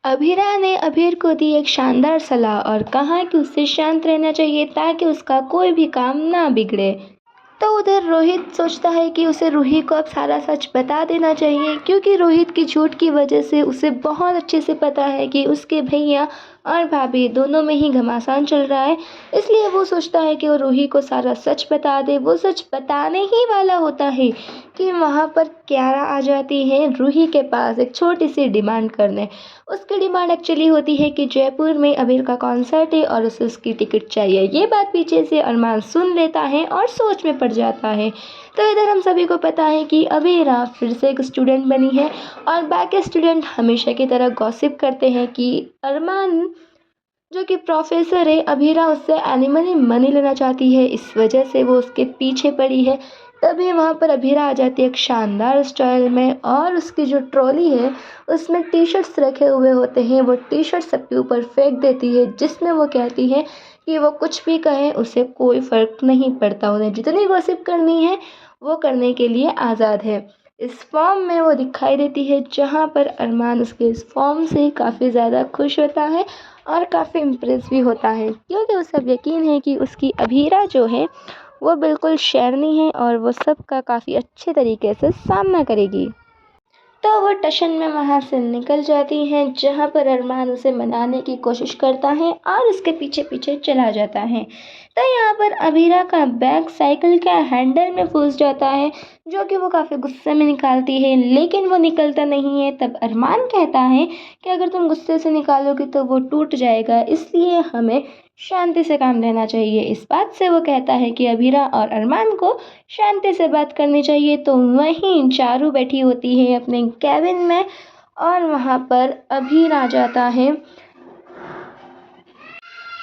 अभीरा ने अभीर को दी एक शानदार सलाह और कहा कि उसे शांत रहना चाहिए ताकि उसका कोई भी काम ना बिगड़े। तो उधर रोहित सोचता है कि उसे रूही को अब सारा सच बता देना चाहिए, क्योंकि रोहित की झूठ की वजह से उसे बहुत अच्छे से पता है कि उसके भैया और भाभी दोनों में ही घमासान चल रहा है। इसलिए वो सोचता है कि वो रूही को सारा सच बता दे। वो सच बताने ही वाला होता है कि वहाँ पर क्यारा आ जाती है रूही के पास एक छोटी सी डिमांड करने। उसकी डिमांड एक्चुअली होती है कि जयपुर में अबीर का कॉन्सर्ट है और उसे उसकी टिकट चाहिए। ये बात पीछे से अरमान सुन लेता है और सोच में पड़ जाता है। तो इधर हम सभी को पता है कि अबीरा फिर से एक स्टूडेंट बनी है और बाकी स्टूडेंट हमेशा की तरह गॉसिप करते हैं कि अरमान जो कि प्रोफेसर है, अभीरा उससे एनिमली मनी लेना चाहती है, इस वजह से वो उसके पीछे पड़ी है। तभी वहाँ पर अभीरा आ जाती है एक शानदार स्टाइल में और उसकी जो ट्रॉली है उसमें टी शर्ट्स रखे हुए होते हैं। वो टी शर्ट सबके ऊपर फेंक देती है, जिसमें वो कहती है कि वो कुछ भी कहें उसे कोई फ़र्क नहीं पड़ता, उन्हें जितनी गॉसिप करनी है वो करने के लिए आज़ाद है। इस फॉर्म में वो दिखाई देती है, जहाँ पर अरमान उसके इस फॉर्म से काफ़ी ज़्यादा खुश होता है और काफ़ी इम्प्रेस भी होता है, क्योंकि उसे अब यकीन है कि उसकी अभीरा जो है वो बिल्कुल शेरनी है और वो सबका काफ़ी अच्छे तरीके से सामना करेगी। तो वो टशन में वहाँ से निकल जाती हैं, जहाँ पर अरमान उसे मनाने की कोशिश करता है और उसके पीछे पीछे चला जाता है। तो यहाँ पर अबीरा का बैग साइकिल के हैंडल में फंस जाता है, जो कि वो काफ़ी गुस्से में निकालती है, लेकिन वो निकलता नहीं है। तब अरमान कहता है कि अगर तुम गुस्से से निकालोगी तो वो टूट जाएगा, इसलिए हमें शांति से काम लेना चाहिए। इस बात से वो कहता है कि अबीरा और अरमान को शांति से बात करनी चाहिए। तो वहीं चारू बैठी होती है अपने कैबिन में और वहाँ पर अभीर आ जाता है।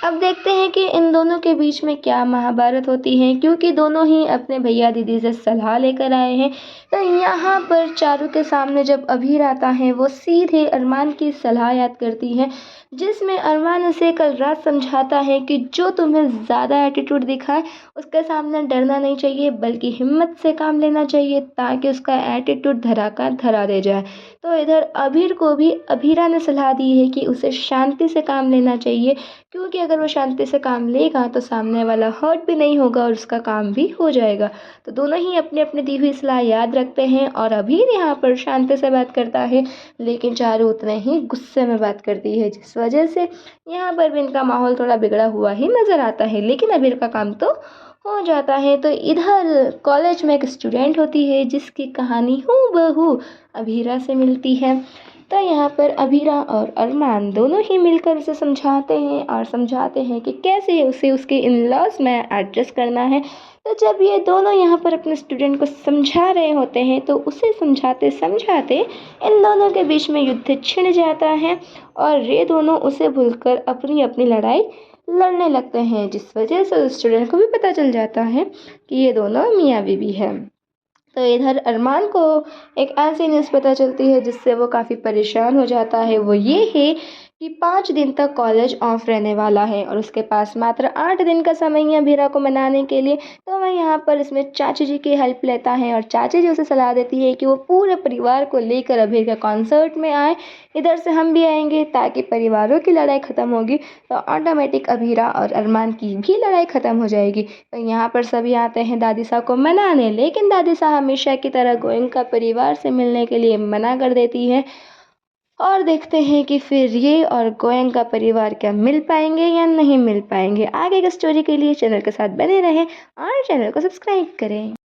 अब देखते हैं कि इन दोनों के बीच में क्या महाभारत होती है, क्योंकि दोनों ही अपने भैया दीदी से सलाह लेकर आए हैं। तो यहाँ पर चारू के सामने जब अभीर आता है, वो सीधे अरमान की सलाह याद करती है, जिसमें अरमान उसे कल रात समझाता है कि जो तुम्हें ज़्यादा एटीट्यूड दिखाए उसके सामने डरना नहीं चाहिए, बल्कि हिम्मत से काम लेना चाहिए, ताकि उसका एटीट्यूड धरा का धरा रह जाए। तो इधर अभीर को भी अभीरा ने सलाह दी है कि उसे शांति से काम लेना चाहिए, क्योंकि अगर वो शांति से काम लेगा तो सामने वाला हर्ट भी नहीं होगा और उसका काम भी हो जाएगा। तो दोनों ही अपने अपने दी हुई सलाह याद रखते हैं और अभीर यहाँ पर शांति से बात करता है, लेकिन चारू उतने ही गुस्से में बात करती है, जिस वजह से यहाँ पर भी इनका माहौल थोड़ा बिगड़ा हुआ ही नज़र आता है। लेकिन अभीर का काम तो हो जाता है। तो इधर कॉलेज में एक स्टूडेंट होती है जिसकी कहानी हूबहू अभीरा से मिलती है। तो यहाँ पर अभीरा और अरमान दोनों ही मिलकर उसे समझाते हैं कि कैसे उसे उसके इन लॉज में एडजस्ट करना है। तो जब ये दोनों यहाँ पर अपने स्टूडेंट को समझा रहे होते हैं, तो उसे समझाते समझाते इन दोनों के बीच में युद्ध छिड़ जाता है और ये दोनों उसे भूलकर अपनी अपनी लड़ाई लड़ने लगते हैं, जिस वजह से स्टूडेंट को भी पता चल जाता है कि ये दोनों मियाँ बीवी हैं। तो इधर अरमान को एक ऐसी न्यूज़ पता चलती है जिससे वो काफ़ी परेशान हो जाता है। वो ये है कि 5 दिन तक कॉलेज ऑफ रहने वाला है और उसके पास मात्र 8 दिन का समय है अभीरा को मनाने के लिए। तो वह यहाँ पर इसमें चाची जी की हेल्प लेता है और चाची जी उसे सलाह देती है कि वो पूरे परिवार को लेकर अभीर के कॉन्सर्ट में आए। इधर से हम भी आएंगे, ताकि परिवारों की लड़ाई ख़त्म होगी तो ऑटोमेटिक अभीरा और अरमान की भी लड़ाई ख़त्म हो जाएगी। तो यहाँ पर सभी आते हैं दादी साहब को मनाने, लेकिन दादी साहब हमेशा की तरह गोयनका परिवार से मिलने के लिए मना कर देती है। और देखते हैं कि फिर ये और गोयनका परिवार क्या मिल पाएंगे या नहीं मिल पाएंगे। आगे की स्टोरी के लिए चैनल के साथ बने रहें और चैनल को सब्सक्राइब करें।